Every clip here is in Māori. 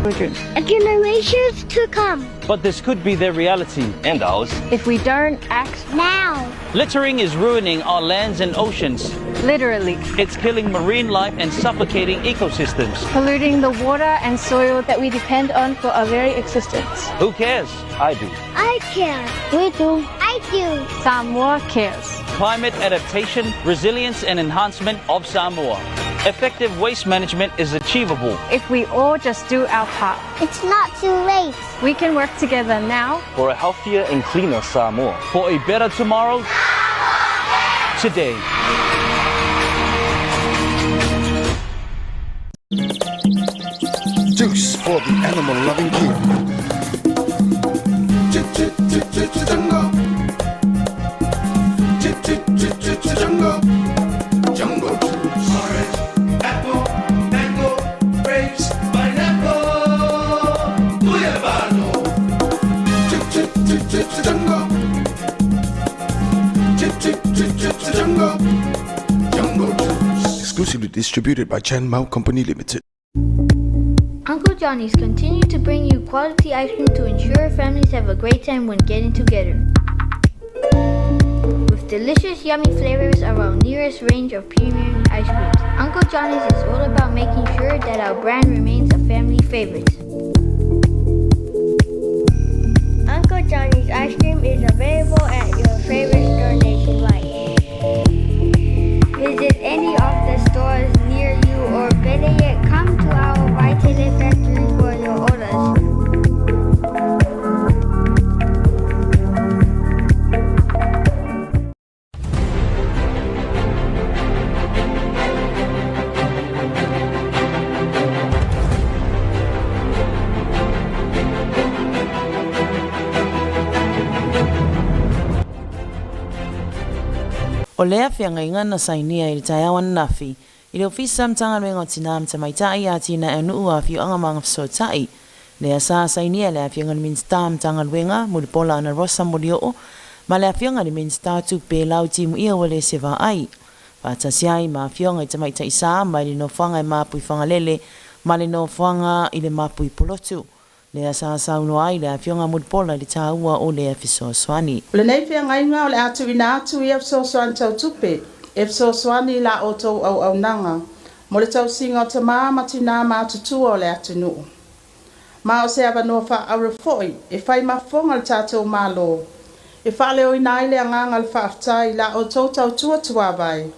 children and generations to come. But this could be their reality and ours if we don't act now. Littering is ruining our lands and oceans. Literally. It's killing marine life and suffocating ecosystems. Polluting the water and soil that we depend on for our very existence. Who cares? I do. I care. We do. I do. Samoa cares. Climate adaptation, resilience and enhancement of Samoa. Effective waste management is achievable if we all just do our part. It's not too late. We can work together now for a healthier and cleaner Samoa. For a better tomorrow today. Juice for the animal-loving kid. Jungle juice. Orange, apple, mango, grapes, pineapple, guayabano. Jungle juice. Exclusively distributed by Chan Mao Company Limited. Uncle Johnny's continue to bring you quality ice cream to ensure families have a great time when getting together. With delicious, yummy flavors of our nearest range of premium ice creams, Uncle Johnny's is all about making sure that our brand remains a family favorite. Uncle Johnny's ice cream is available at your favorite store nationwide. Visit any of the stores near you, or better yet, come to our Vitaly factory for your orders. O lea whianga na sainia i tai awan nafi. I leo fisa mtanga mengo tina mta maitai a tina e nuu a fiu anga mga fsotai. Lea sa sainia lea whianga ni minsta mtanga luenga mulipola ana rosa mulio. Ma lea whianga ni minsta tu pe lau timu ia wale se va ai. Pata siai ma whianga i tamaitai sa ma li no whanga i mapui whanga lele ma li no whanga i le mapui polotu. Lea sa sauno ai lea whianga mulipola li ta ua o lea fiso swani. Le nei whianga inga o le atu ina atu i fiso swani tau tupe. Fiso swani la o tau au nanga. Mo le tau singa o te maa matina ma tutua o le atu nuu. Ma o se ava no wha aure foi, e whai mawhonga le tātou mālo. E whale o ina ile anganga le whaaftai la o tau tau tua tua vai.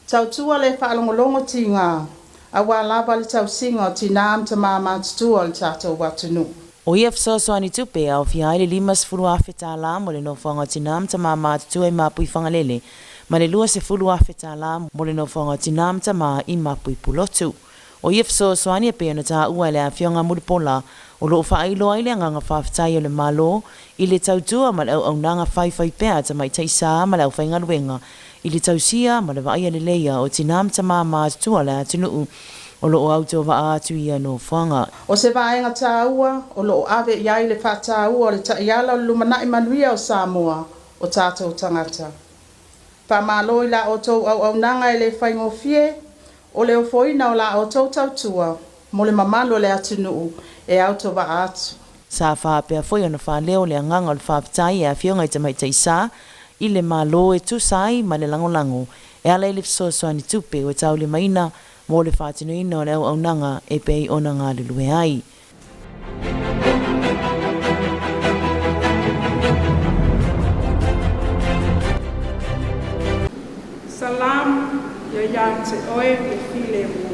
Tau tua le whaalongolongo ti ngā. A wā lava le tau singa o tina am te maa tutua le tātou watu nuu. O ia fisoasoani tupe au fia ile limas fulu afe tāla mo le no whanga tinam ta mama tutua i mapui whangalele. Ma le lua se fulu afe tāla mo le no whanga tinam ta maa i mapui pulotu. O ia fisoasoani e peo na tā ua le a whionga mulipola o loo whaailoa ile nganga whaafitai o le malo i le tautua ma le au nanga whaiwhai pēa ta mai taisa ma le au Faigaluega i le tausia ma le vaia le leia o tinam ta mama tutua le atunuu. O loo auto wa atu ia no whanga. O se vaenga tā ua, o loo ave iai le whata ua o le taiala o lumanai manuia o Samoa o tātou tangata. Whamaloi la o tau au nanga e le whaingofie, o le ofoina o la o tau tautua, mo le mamalo le atunuu e auto wa atu. Sa whaapea foi ona whaleo le anganga o le whaafitai e a whionga i tamaitai sa, i le malo e tusai ma le langolango, e ala i le fisoasoani tupe o tau le maina, mo le whātinuina o le au nanga e pei ona ngā le lue ai. Salam ya te oe e file mo.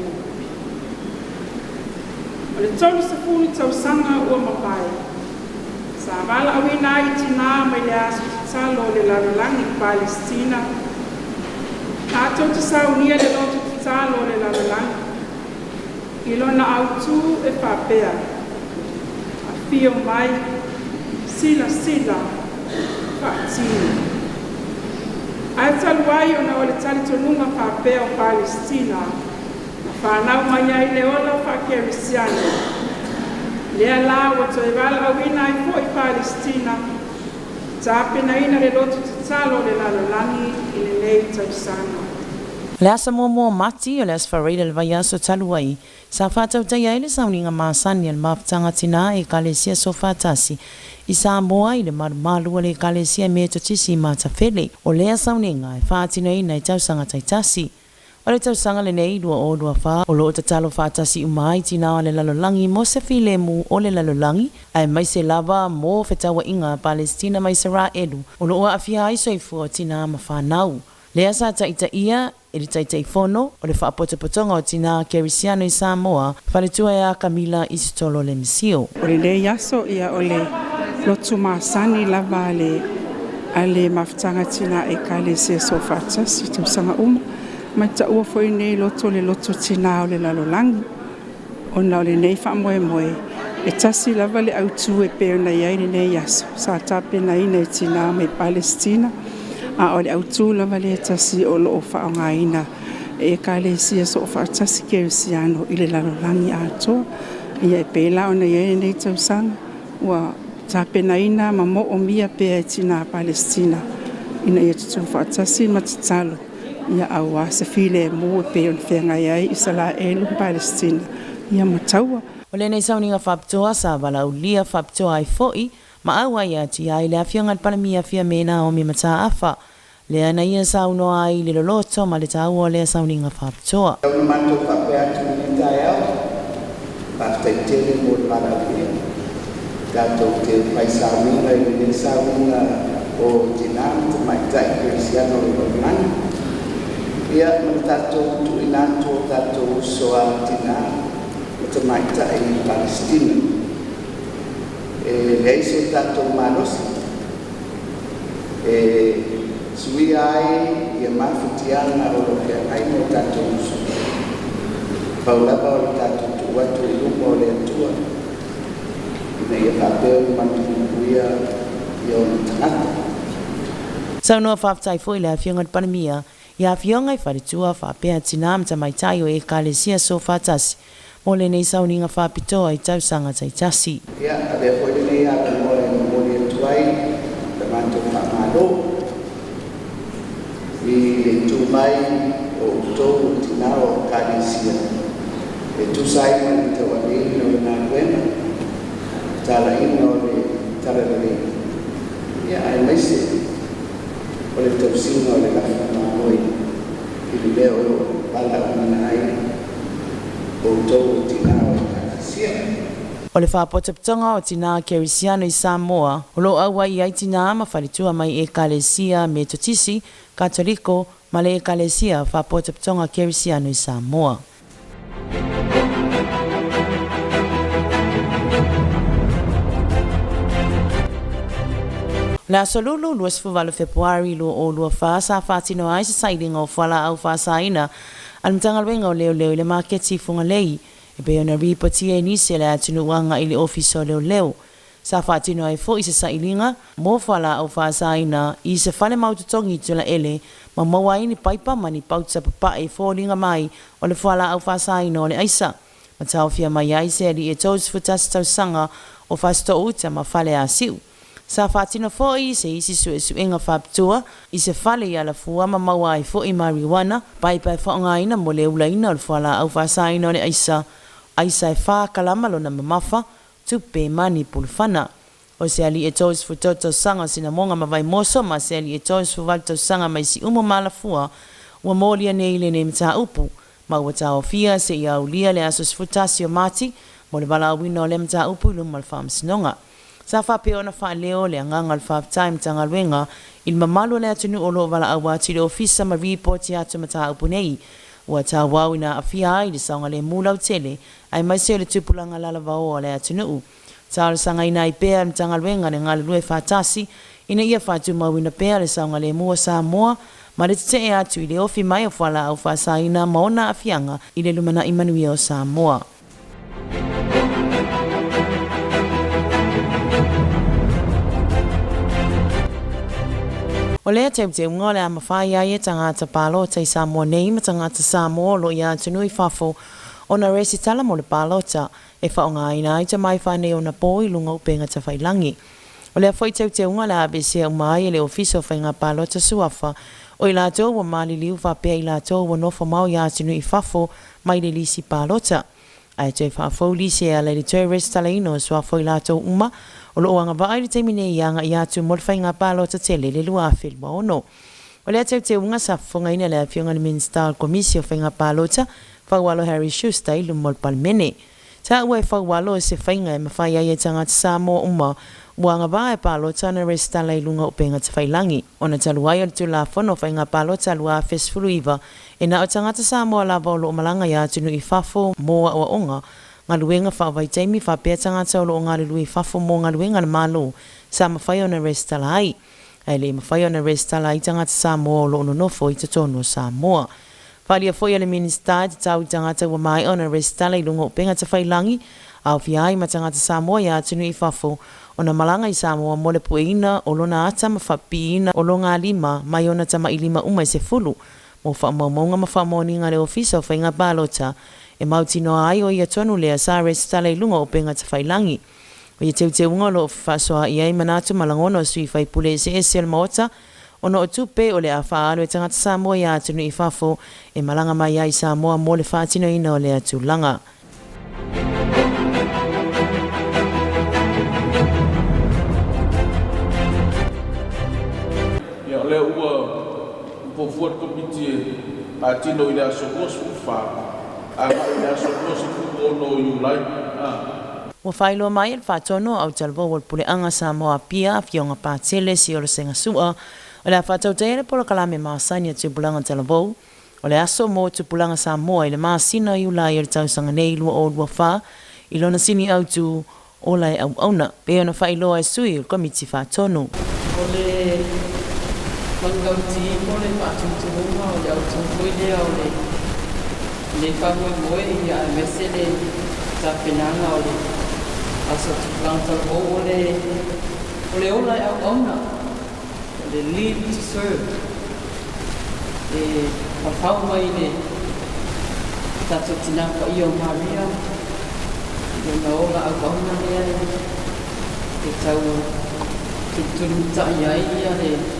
O le tolu se fulu tau sanga ua mapai. Sa wala awina i tina mai le asu talo le laralangi Palestina. Tātou te saunia le lotu ki tālo le laralangi. Ilona autu e whapea. A fio mai, sila whaatini. Ai taluai o na o le talitonunga whapea o Palestina. Na whanau mai ai le ola Kerisimasi. Lea la o toi wala awina ai po i Palestina. Tāpena ina le lotu te talo le lalalangi i le nei tausanga. Lea Samoa mati o lea sfareda le vai aso talu ai. Sa whātau tai ai le sauninga māsani al mawhtanga tina e kalesia so whātasi. I Samoa i le marumalua le kalesia me totisi i matawhele. O lea sauninga e whātina i nei tausanga taitasi. O le tausanga le nei lua o lua wha o loo tatalo whātasi umai tina o le lalolangi mo se file mu o le lalolangi. Ai mai se lava mo whetawa inga Palestina mai sara edu. O loo awhia iso i fua tina ma whanau. Lea sa taita ia e le taitai fono o le whaapotapotonga o tina Kerisimasi i Samoa whaletua ea Camila i se tolo le misio. O le yaso ia o le lotu masani lava ale mawhtanga tina e kalesia so whātasi tausanga uma. Mai ta ua foi nei loto le loto tina o le lalolangi. O na o le nei wha moe. E tasi lava le autu e peo na iai nei yaso. Sa tape na ina e tina me Palestina. A o le autu lava le tasi o loo whaongaina e kalesia so whaatasi Kerisimasi i le lalolangi atoa. Ia e pēla o na iai nei tausanga. Ua tape na ina ma mo o mia pēa e tina Palestina. Ina ia tutu whaatasi matatalo. Ia awa se file mo pe on fenga ai Israel Palestina ia mataua o le nei sauninga whaptoa sa wala ulia whaptoa ai foi ma awa ia ti ai le afionga palamia fia mena o mi mata afa le ana ia sauno ai le loloto ma le tau o le sauninga whaptoa o mato whapea tu ni tai au paftai tele mo para pia tato te pai sauninga i le sauninga o tinam tu mai tai Kerisimasi o lani ia matato tu inato tato soa tina o maita i Palestina e leiso tato malos e sui ai ia mafutiana o ke ai no tato paulava o tato tu atu i lupo le tua ina ia papel mantuia ia o tangata Saunoa whaftai foi le awhiangat panamia ia fionga i wharitua whapea tina mta mai tai o e kalesia so whatasi. Mo le nei sauninga whapitoa i tausanga taitasi. Ia, a le hoi nei a le mo le tuai, le manto whamalo. I le tumai o tō tina o kalesia. E tu sai mani tawa nei no le nāwena. Tala ina o le tala le. Ia, ai maise. O le tausina o le lafa maoi i le leo pala una ai o tō tina o kalesia. O le whapotaptonga o tina Kerisimasi i Samoa, o lo awa i ai tina ma wharitua mai e kalesia me totisi, katoliko, ma le e kalesia whapotaptonga Kerisimasi i Samoa. La solulu luas fuvalu Februari lu o lua fasa fatino ai se sailinga o fala au fasa ina al Matagaluega o leo le maketi funga lei e pe ona ripoti e nisi le atunu wanga ili ofiso leo sa fatino ai fo i se sailinga mo fala au fasa ina i se fale maututongi tula ele ma maua ini paipa mani pautsa papa e fo linga mai o le fala au fasa ina o le aisa ma tau fia mai ai se li e tos futas tau sanga o fasto uta ma fale a siu. Sa fatino foi se isi suenga faptua i se fale ia la fua ma maua i foi marijuana pai pai whaonga ina mo le ulaina o le fuala au fasa ina o le aisa e wha kalama lo na mamafa tupe mani pulfana. O se ali e tos futoto sanga sina monga ma vai moso ma se ali e tos fuvalto sanga mai si umo ma la fua ua molia nei le ne mta upu ma ua tau fia se ia ulia le asos futasio mati mo le bala wino le mta upu lumal fam sinonga. Sa whape ona wha leo le anganga al whaptai Matagaluega il mamalu le atunu o loo wala awa ti le ofisa ma report atu mata upu nei. Ua ta wau ina awhia ai le saunga le mulau tele ai mai se le tupulanga lalawa o le atunu. Ta le sanga ina i pea Matagaluega le ngale lue whatasi ina ia whatu mau ina pea le saunga le mua Samoa ma le te e atu i le ofi mai o whala au whasa ina maona awhianga i le lumana Immanuel o Samoa. O lea te unga le amawhai ai e tangata pālota i Samoa nei ma tangata Samoa lo i atunui whafo o na resi tala mo le pālota e whaonga ina ai te mai whanei o na pō i lunga upenga ta whailangi. O lea whai te unga le ABC umai e le ofiso whainga pālota suafa O i lātou wa maliliu whapea i lātou wa nofo mau ia tinu i whafo mai le lisi pālota. Ai tui whafo lisi a le tourist talaino swa fo i lātou uma o lo anga vai le temine i anga i atu molwhai ngā pālota tele le lua whil maono. O le atau te unga sa fonga ina le awhionga ni Minister Komisio whainga pālota whawalo Harry Schuster i lumol palmene. Ta ua e whawalo se whainga e mawhai ai e tangata Samoa uma Wanga ba e pālota na restala i lunga upenga te whailangi. O na taluai o tu la whono whainga pālota lua fesfuru iwa. E na o tangata Samoa la vaulo o malanga ia tunu i whafo moa o onga. Ngā luenga whawai teimi whapea tangata o lo o ngā lui whafo mo ngā luenga na malo. Sa mawhai o na restala ai. E le mawhai o na restala i tangata Samoa o lo ono nofo i te tono Samoa. Whalia foi o le minister te tau tangata wa mai o na restala i lunga upenga te whailangi. Au fiai ma tangata Samoa ia tunu i whafo. Ona malanga i Samoa mole pueina o lona ata mawhapiina o longa lima mai ona tama i lima umai se fulu. Mo whaamaunga mawhamoni ngā le ofisa o whainga pālota e mautino ai o ia tonu lea sa restala i lunga o penga te whailangi. O ia teu unga lo whasoa i ai manatu malangono sui whaipule se esel maota ono o tupe o le a whaalo e tangata Samoa i atunu i whafo e malanga mai ai Samoa mole whaatino ina o lea tūlanga. Le ua pofuat komiti a tino i le asokos ufa a i le asokos ono i ulai. Wa whailo mai el whatono au talvo wal pule anga Samoa pia fionga pātele si o le senga sua o le a whatau teere polo kalame maasani a tupulanga talvo o le aso mo tupulanga Samoa i le maasina i ulai el tausanga nei lua o lua wha i lona sini au tu o lai au auna pe ona whailoa e sui o komiti whatono. O le Mangauti mo le pātuntunga o le autunui lea o le whanui moe i a mese le tāwhenanga o le aso tuplanta o le ola e au auna o le lead to serve e whawhau mai le tato tinapa i o Maria i o ola au auna lea e tau tutunuta i ai le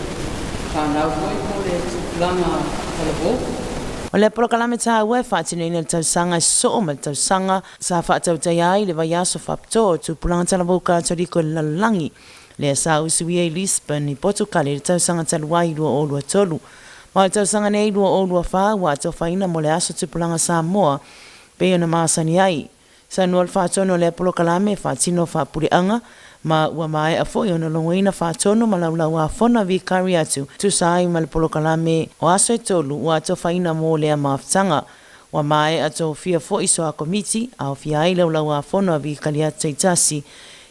O le prokalame tā ue whaatino ina le tausanga so o mal tausanga sa whaatau tai ai le vai aso whapto tu pulanga talavou kātoriko le lalangi le sa usui e Lisbon i Portukale le tausanga taluai lua o lua tolu. Ma le tausanga nei lua o lua wha wa ato whaina mo le aso tu pulanga Samoa pe ona maasani ai. Sa nua le whaatono le prokalame whaatino whaapureanga ma ua mai a foi ona longoina whaatono ma laulau a whona vikari atu tu sai ma le polokalame o aso e tolu ua ato whaina mō lea maaftanga. Ua mai ato fia foi so a komiti a o fia ai laulau a whona vikari atu tasi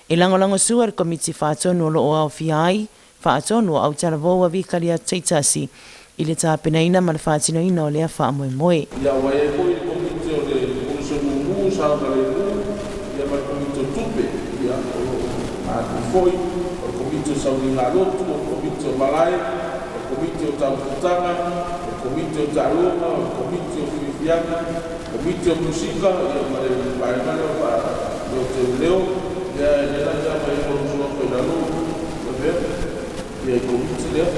e langolango sua le komiti whaatono lo o a o fia ai whaatono au taravou a vikari atu tasi i le tāpenaina ma le whaatino ina o lea wha moe moe. Ia wai e koi komiti o le urusungu sa o le ia ma komiti o tupe ia o foi, o komiti o sauni ngā lotu, o komiti o malai, o komiti o tauputanga, o komiti o tauroma, o komiti o whiwhianga, o komiti o musika, ia mare paemana o te uleo, ia e nera ia mai o rusua koe na lo, o vea, ia e komiti lea,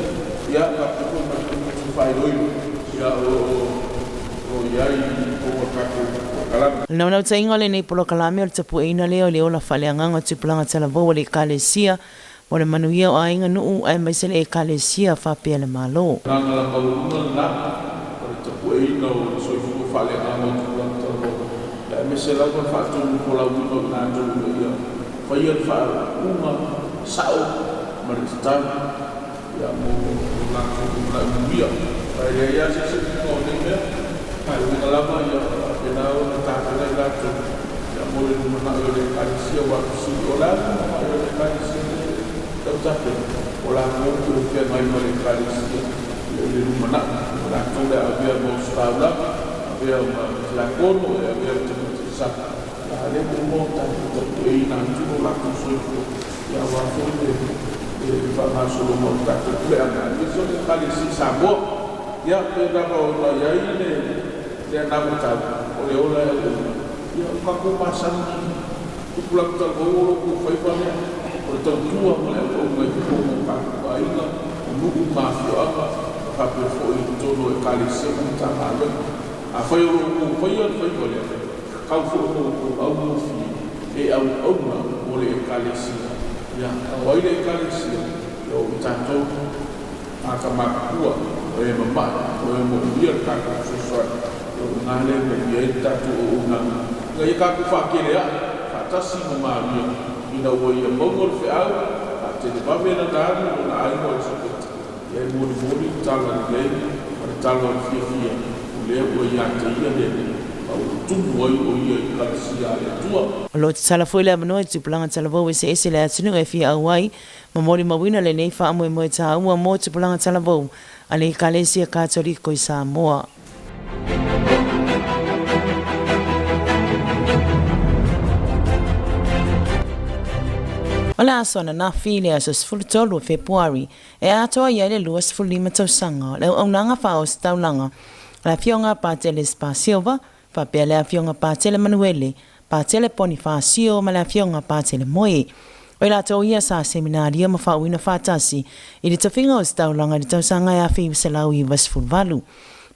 ia ka piko ma komiti whairoiru, ia o iai o kako Nau nau tainga le nei polo kalame o le tapu eina leo le ola whaleanganga tupulanga talavou le Kalesia o le manuia o ainga nuu ai maisele e Kalesia whapea le malo. Nanga la kauruna na o le tapu eina o le soifuku whaleanganga tupulanga talavou. Ia maisele au whaatonu pola wino na tolu ia whaia le whaunga sao ma le tatana ia mo la kauruna Pai rea ia se o le mea pai unga lama ia Nau na tāpana i lātu, ia mōre numana o le Karisia wa kusuri o lātu, o le Karisia tau tāpana, o lā mōku o whia mai ma le Karisia, ia le numana, o lātu le awea mō staula, awea ma la kono, awea te mutisa, ia le mō tāpana e ina tuno lātu soifu, ia wāfo e whamāsolo mō tāpana, le ana, ia so le Karisia Samoa, ia pe rama o la iai le anamu tāpana, o le ola e le ia kako pasani tupulang talgoro ku whaipane o le tautua ma le o mai kuko mo kako aina o nuku mafio aka pape foi tolo e Kerisimasi tanga le a foi o le kau fo au fi e au o le Kerisimasi ya o le Kerisimasi o tato a kamakua o e mama o e mo ia ka so o ngale mo ia tato o na ngai ka ku fa kele ya fatasi mo maria ina o ia mo fe au a te va vena dali na ai mo so e mo tala le tala fia le o ia te ia le Lo te sala foi le mano te planga tala vo se ese le atinu e fi awai mamori mawina le nei fa mo mo ta ua mo te planga tala vo ale Calesia Catholico Samoa. Ola sona na file as fultolo February e atoa ia le luas fulima tausanga le onanga fa o staulanga la fionga pa tele Silva pa pele a fionga pa tele Manuele pa tele Bonifacio ma la fionga pa tele Moe o la to ia sa seminario ma fa wina fatasi i le tafinga o staulanga le tausanga ya fi selau i vasfulvalu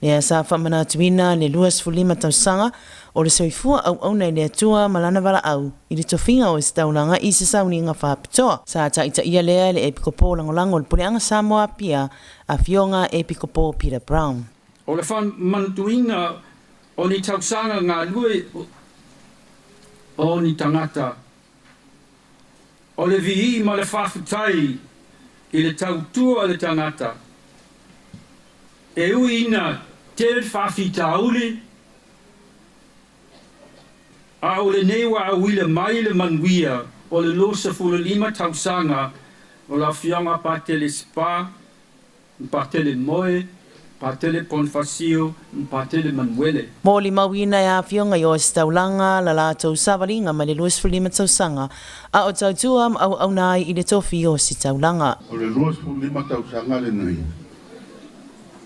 le sa fa mana tuina le luas fulima tausanga o le soifua au au nei le tua malana wala au i le tafinga o staulanga i se sauninga fa pitoa sa ta ita ia lea le epikopo langolango le puleanga Samoa pia a fionga epikopo Peter Brown. O le fan mantuina o ni tausanga ngā lue o ni tangata. O le vii ma le whawhitai i le tautua le tangata. E ui ina te whawhitauli a o le newa a wile mai le manuia o le losa fula 5 tausanga o la fionga pa tele Spa, pa tele Moe, Patele Bonifacio, Patele Manuele. Moli mawina ya fionga yo staulanga la la tau savaringa ma le luas fulima tausanga a o tautua au nai i le tofi o si taulanga. O le luas fulima tausanga le nai.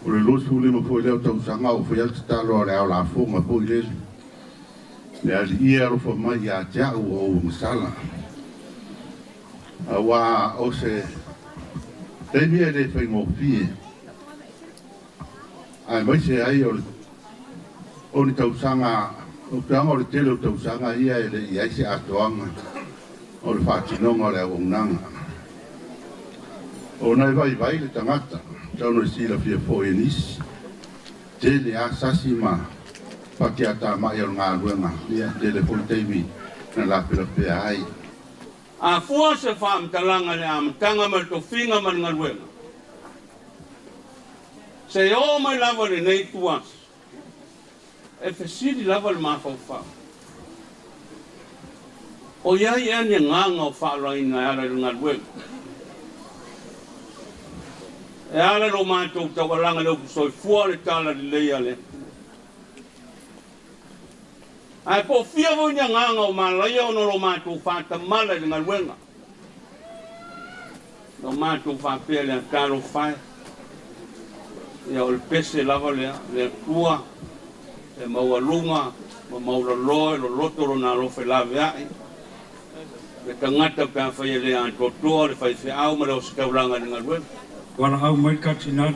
O le luas fulima po leo tausanga o fai alta talo le au la fonga po i le. Le ali ia rofa mai a jau o msala. Awa o se temia le fai ngofie. Ai mai se ai o ni tausanga o tanga o le tele o tausanga ia ele ia se atoanga o le whatinonga o le aunanga. O nei vai le tangata tau no sila fia fo e nisi tele a sasi ma pakiata mai o ngā ruenga ia tele fo teimi na la pila ai. A fua se whaamtalanga le amatanga ma to finga ma ngā ruenga. Se o mai lava le nei tuas. E fesiri lava le mawhauwha. O iai ane nganga o whaaraina e ara le ngā ruenga. E ara lo mātou tawalanga leo kusoi fua le tala le leia le. Ai po fia vo ina nganga o malaya o no lo mātou whata mala le ngā ruenga. Lo mātou whapea le talo whae. Ia o le pese lava le kua, le maua lunga, ma maura loe, lo lotoro na lofe lave ai. Le tangata pia whai le antotoa, le whai au ma leo sikauranga ni ngā ruenga. Wala au mai katinari,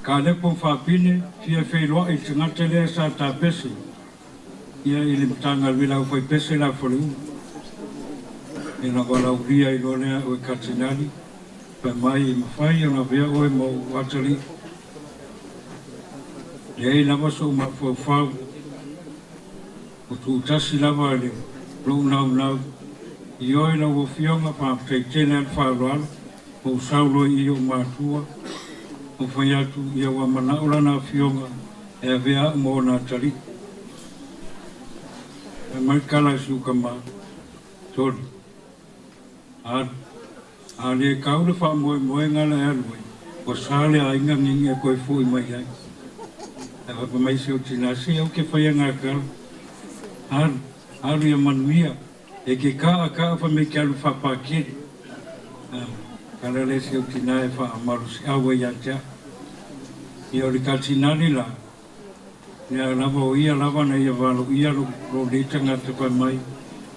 ka lepo whapine, fia whairoa i tangata lea sa ta pese. Ia i le mtanga wila au whai pese la whaliu. Ina wala uria i lolea o katinari, pa mai i mawhai o na vea oe mo watari. Ei lava so ma fau o tu tasi lava le lo nau i oi la o fionga pa teitena wharoala o saulo i o mātua o whai atu i o manaula na fionga e vea mo na tari e mai kala suka ma tori a le kaule wha moe ngala e alwai o sale a inga ngingi e koe fui mai ai apa mai se o tinasi au ke whai ngā karo. Aru ia manuia, e ke kaa fa me ke alu whapakiri. Kara le se o tina e wha amaru si awa i atea. I ori ka tinari la, ia lava o ia lava na ia walo ia lo leita ngā te whai mai,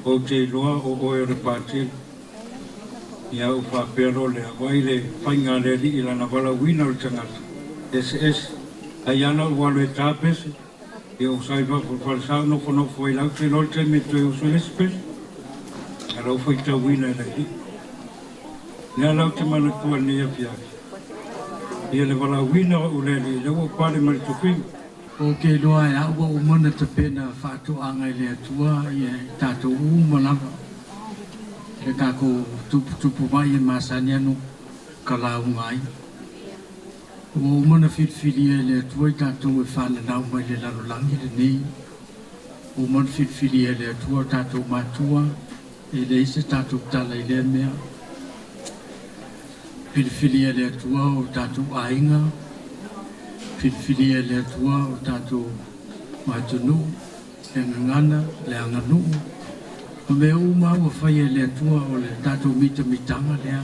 o te loa o oe ori pātiri. Ia u whapero le awai le whai ngā leri i lana wala wina o tangata. SS ayana wale tapes eu saiba por falsao no kono foi lau te nolte me tu usulespes alo foi tawina lagi ne lau te mana tua ne afia ia le wala wina o le le o pale mal tupi o ke loa e awa o mana te pena whātu anga i le atua i e tātou umalanga e kako tupu mai e masani anu ka lau ngai o mana whitwhiri e le atua i tātou e whananau mai le lalolangi le nei o mana whitwhiri e le atua tātou mātua e le ise tātou tala i le mea whitwhiri e le atua o tātou ainga whitwhiri e le atua o tātou mātunu, le ngangana, le anganu. O mea uma ua whai e le atua o le tātou mitanga lea.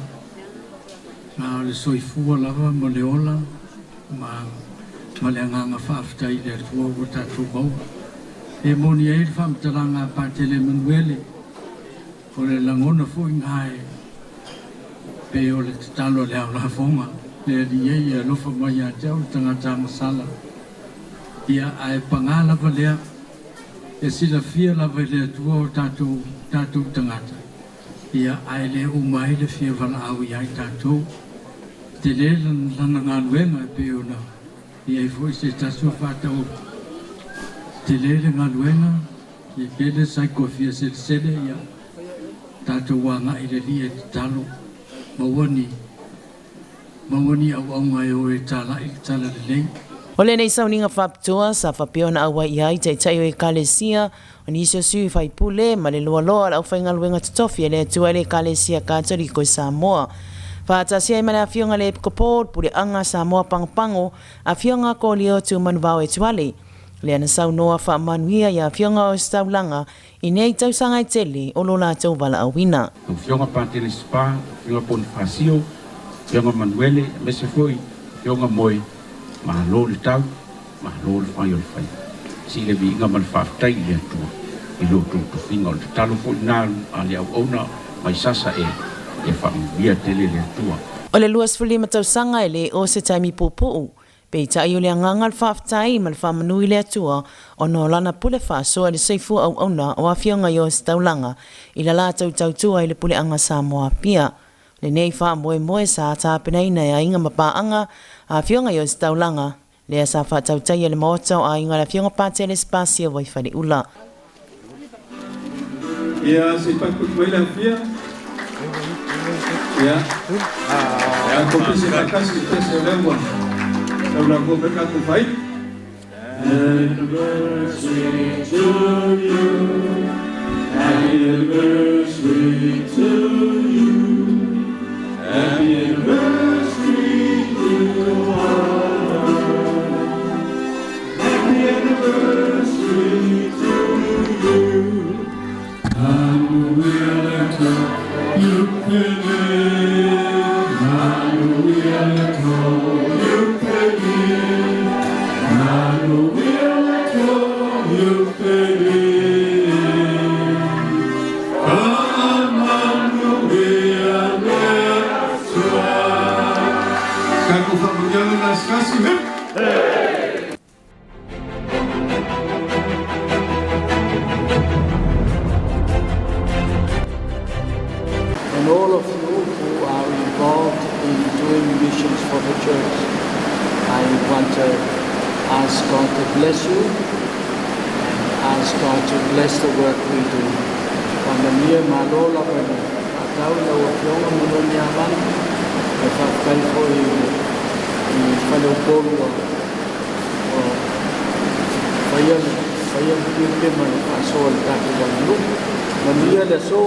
Ngā o le soifua lava mo le ola, ma le anganga whaaftai le atua o tātou mau. E moni e le whamtaranga pātele manuele, o le langona fui ngai, pe o le tatalo le au la fonga. Le liei e lofa mai a te au tangata masala. Ia ae pangala valea, e sila fia lava le atua o tātou tangata. Ia ae le umai le fia vala au iai tātou. Te le lana ngā luenga e pe ona. Ia i fwoi se tasua whātau. Te le ngā luenga, i pele sai kofia sele ia. Tātou wanga i le li e te talo. Mawani au ngai o e tala le lei. O le nei sauninga whaptua sa whapeona awa i ai te tai o e kalesia o ni iso sui whai pule ma le loa loa au Faigaluega totofi e le atua le kalesia kātori ko Samoa. Whaatasia i mana a whionga le epikopod pure anga Samoa pangapango a whionga ko leo tu manuvao e tuale. Le ana sau noa wha manuia i a whionga o staulanga i nei tausanga i tele o lola tau wala awina. O whionga pātele spa, whionga pon whasio, Whionga Manuele, me se foi, whionga moe, mahalo le tau, mahalo le whai o le whai. Si le vinga man whaftai le atua, i loto to whinga o le talo fo nāru a le au ona, mai sasa e whamia tele le atua. O le luas fuli matausanga e le o se taimi pōpōu, pe i tai o le angangal whaftai ma le whamanui le atua, o no lana pule whasoa le seifu au ona o a whionga i o se taulanga, i la la tautua i le pule anga Samoa pia. Le nei wha moe sa tāpenaina e a inga mapaanga a whionga i o staulanga. Lea sa wha tautai e le maotau a inga la whionga pātele spasia wai whare ula. Ia, se pakut mai la whia. Ia. Ia, kope se kakasi te se lewa. Tau la kope kaku whai. Anniversary to you. Anniversary to you. Happy anniversary to our Happy anniversary to you. Hallelujah, you can live. Hallelujah, you can live. Hallelujah, you can live. And all of you who are involved in doing missions for the church, I want to ask God to bless you and ask God to bless the work we do. Pamania malola pene, atau la wafionga mulonia mana, e whafkai foi i whaleupolu o whaian pirte mai whasoa le tātou wanu. Mania le so,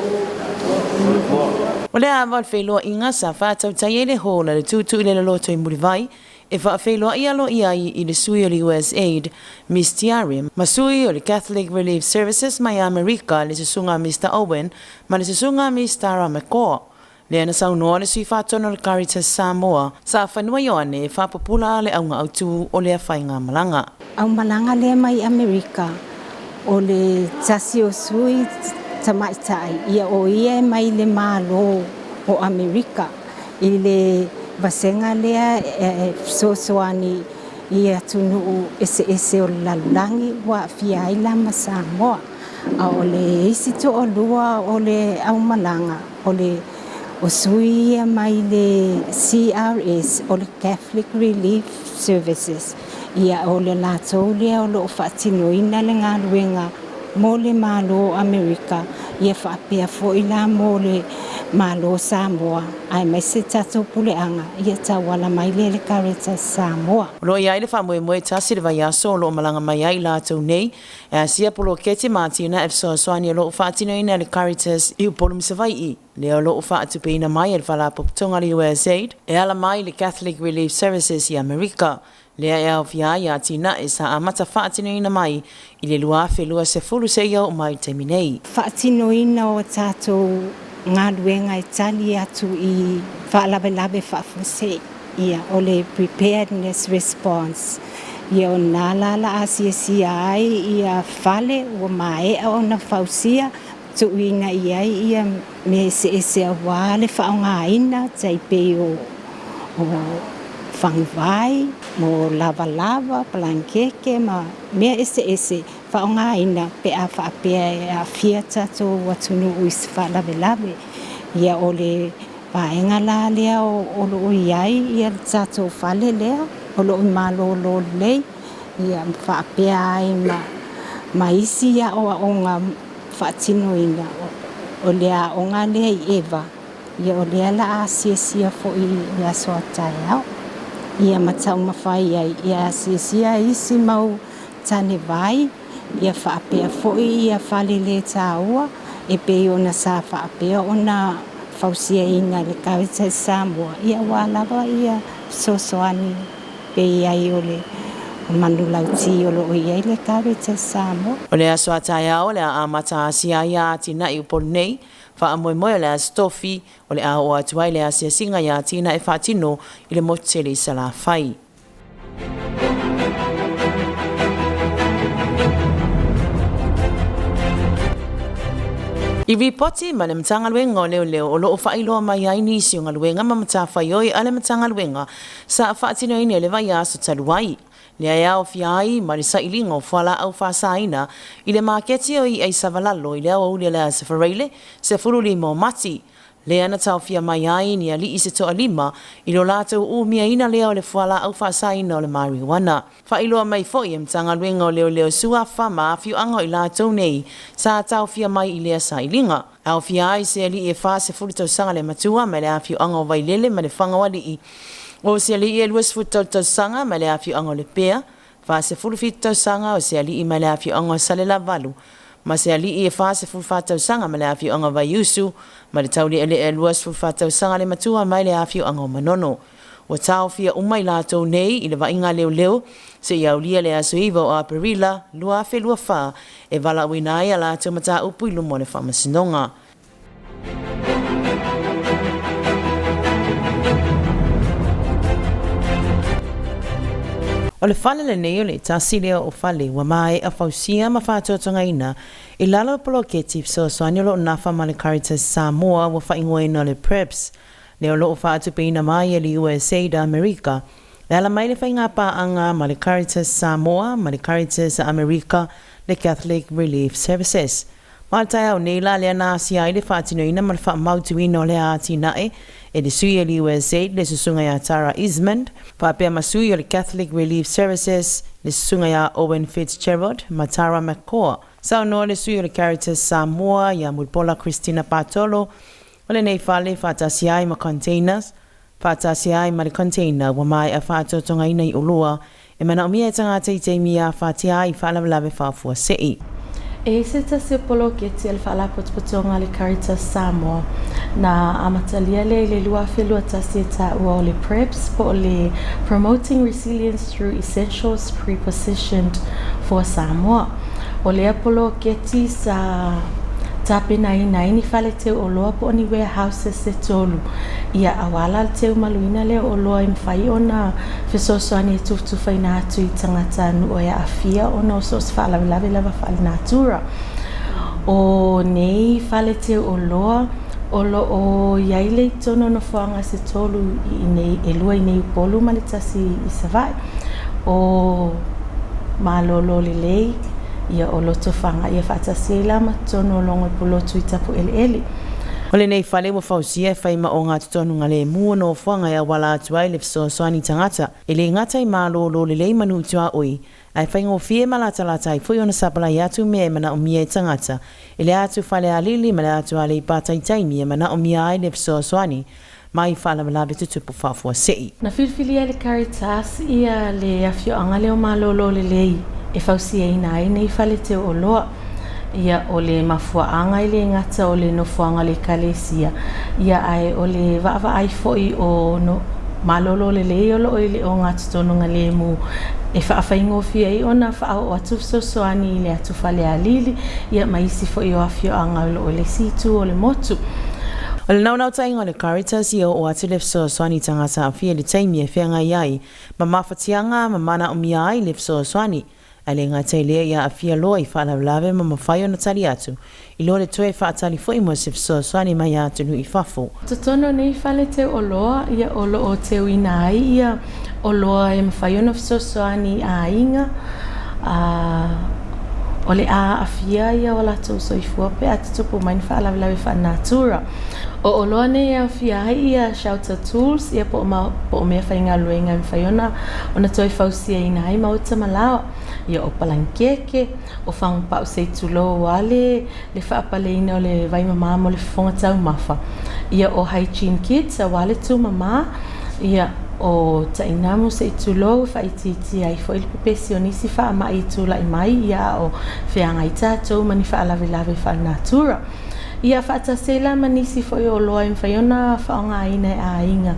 O le amal wheloa inga sa whātau tai e le hola le tūtu i le loto i Muriwai, e whawheloa i alo i ai i le sui o le USAID, Miss Tiarim, ma sui o le Catholic Relief Services mai Amerika le susunga Mr. Owen, ma le susunga Miss Tara McCaw. Le ana sau noa le sui whātono le Caritas Samoa, sa whanua ioane e whapapula le aunga autu o le whainga malanga. Au malanga le mai Amerika, o le tasi o sui tamaitai, ia o ia mai le malo o Amerika, i le vasenga lea sosoani ia tunu ese o lalangi wa fiaila Samoa a ole isi to olua ole au malanga ole osui mai le CRS ole Catholic Relief Services ia ole la tole ole fatinoina le ngaluenga mole malo America ia fa pia fo ila mole malo Samoa ai mai se tato pule anga ia tawala mai le Caritas Samoa lo ia ile fa mo tasi le vai aso lo malanga mai ai la to nei e sia polo keti matina efso swani lo fatino ina le Caritas I polo msavai le lo fa tu peina mai el fala poptonga le USA e ala mai le Catholic Relief Services I America le ia fia ia tina isa amata fatino ina mai ile lua fe lua se fulu se ia mai terminei fatino ina o tato ngaluenga Itali atu I whaalabe whafuse ia ole preparedness response ia o nalala asiasia ai ia fale o mae o na fausia tu ina ia me se wale whaongaina taipe o whangvai mo lava plankeke ma mea ese whaongaina pe a whaapea a fiata to watunu uis whaalabe ia ole paenga la lea o lo iai ia tato fale lea o lo malo lo lei ia whaapea ai ma isi ia o onga whaatino ina o lea onga lea I Eva ia o lea la asia fo I ia soa tai au ia matau mawhai ai ia asia isi mau tane vai ia whaapea fo ia whale le taua e pe ona sa whaapea ona fausia ina le Caritas Samoa ia walawa ia sosoani pe ai ole manulauti o lo ia le Caritas Samoa o le aso ataya o le amata asia ia tina I upolnei fa moe le stofi o le ao atuai le asia singa ia tina e fatino I le motele sala fai I ripoti ma le Matagaluega o leo o loo whailoa mai ai nisi o ngaluenga ma matawhaioi a le Matagaluega sa whaatinoini le vai aso taluai. Le ai au fiai ma le sailinga o whala au whasaina I le maketi o I ai savalalo I le au ule le asafareile se furuli mo mati. Le ana tau fia mai ai ni ali I se toa lima I lo lato u mia ina lea o le whala au whasaina o le marijuana. Whailoa mai foi e Matagaluega o leo sua whama fiu anga I lato nei sa tau fia mai I lea sailinga. Au fia ai se ali e wha se furito sanga le matua ma le a fiu anga o vailele ma le whangawali I. O se ali e luas futoto sanga ma le a fiu anga o le pea. Wha se furufito sanga o se ali I ma le a fiu anga o sale la valu. Ma se ali e wha se fulfatau sanga ma le a fiu anga vai usu, ma le tauli ele e luas fulfatau sanga le matua mai le a fiu anga o manono. O tau fia umai lato nei I le vainga leo, se iau lia le aso iwa o aparila, lua fe lua wha, e vala winai a lato mata upu I lumo le whamasinonga. O le whale le nei o le tasi leo o whale wa mai a whausia ma whātotonga ina I lalo polo ketif so soaniolo nafa ma le Caritas Samoa wa whaingoina le PrEPS leo lo o whaatupeina mai e le USA da Amerika le ala mai le whainga paanga ma le Caritas Samoa ma le Caritas Amerika le Catholic Relief Services. Maltai au neila le ana asia I le whaatinoina ma le whaamautuina o le aatinae e le sui e le USA le susunga ya Tara Ismond, whaapea masui o le Catholic Relief Services le susunga ya Owen Fitzgerald ma Tara McCaw. Sao no le sui o le Caritas Samoa ya Mulpola Christina Patolo o le nei whale whaatasiai ma containers, whaatasiai ma le container wa mai a whaatotonga ina I ulua e mana o mia e tangata I te mia whaatiai whaalawalawe whaafua sei. E se tasi polo ke te whala potpotonga le Caritas Samoa na amatalia le lua whelua tasi ta ua o le PrEPS po le Promoting Resilience Through Essentials Prepositioned for Samoa. O le polo ke ti sa tape nai ni whale te o loa po ni warehouses se tolu. Ia awala te maluina le o loa imwhai o na whesosoani e tuftu whai na atu I tangata nu o ia awhia o na osos whaalawe lawe whale na atura. O nei whale te o loa Olo o yaile tono no whanga se tolu I nei e lua I nei polu malitasi I savai. O malolo lelei ia o loto whanga ia whaatasi lama tono longo pulotu I tapu ele. O le nei whale wa whausia whai ma o ngā tutonu ngā le mua no whanga ia wala atuai le fisoasoani tangata. E le ngata I mālolo le lei manu tua oi. Ai whaingo fie malata-lata I fui ona sapala I atu mea mana o mia I tangata. E le atu whale alili ma le atu ale I pātai mea mana o mia ai le fisoasoani. Mai whala malabe tutupu whafua sei. Na whilwhilia le Caritas ia le afio anga leo mālolo le lei. E whausia ina ai nei whale te o loa. Ia o le mafuaanga I le ngata o le nofuanga le kalesia. Ia ai o le wawa ai foi o no malolo le lei o lo I le o ngata tonunga le mu. E whaawhaingo fia I ona whaau o atu sosoani I le atu whale alili. Ia maisi foi o afio anga o le situ o le motu. O le naunau tainga o le Caritas ia o atu le fisoasoani tangata a fia le taimi e whianga iai. Ma mawhatianga ma mana o mia ai le fisoasoani. Ale ngā teilea ia a fia loa I whaalaulawe ma mawhai o na tari atu. I loa le toe whaatali fo I mo se fisoasoani mai atu nu I whafo. Totono nei whale te o loa, ia o lo o teu ina ai, ia o loa e mawhai o na fisoasoani a inga. O le a fia ia o la tau soifua pe atu tupu mai ni whaalaulawe whanātura. O loa nei a fia ai ia shelter tools, ia po o mea Faigaluega mawhai ona toi whausia ina ai mauta malawa. Ia o palankeke, o whangpau sei tulo wale, le whaapaleina o le vaimama mo le whonga tau mawha. Ia o hygiene kits, a wale tu mama, ia o tainamu sei tulo, whaititi ai fo ili pepesionisi whaama I tula I mai, ia o whianga I tātou mani whaalawe whanātura. Ia whaatasela manisi fo I o loa I mwhaiona whaonga ina a inga,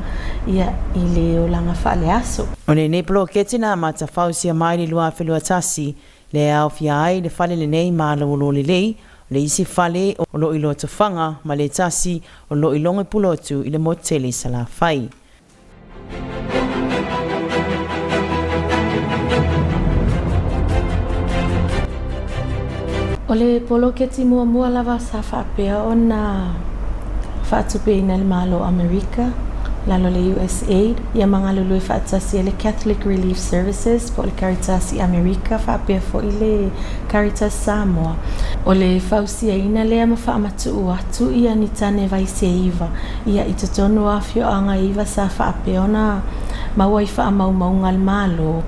ia I le o langa whaale aso. O le nepolo ketina mata whausia mai le lua whelua tasi, le au fia ai le whale le nei maa lo le lei, le isi whale o lo ilo to whanga ma le tasi o lo ilonga pulotu I le motele sa la whai. O le polo keti mua lava sa whaapea o na whaatupe ina le malo Amerika, lalo le USAID, ia mga lului whaatasi le Catholic Relief Services po le Caritas I Amerika, whaapea fo I le Caritas Samoa. O le whausia ina lea ma whaamatu atu ia ni tane vaise iwa, ia I totonu afio anga iwa sa whaapea o na maua I whaamaumaunga le malo.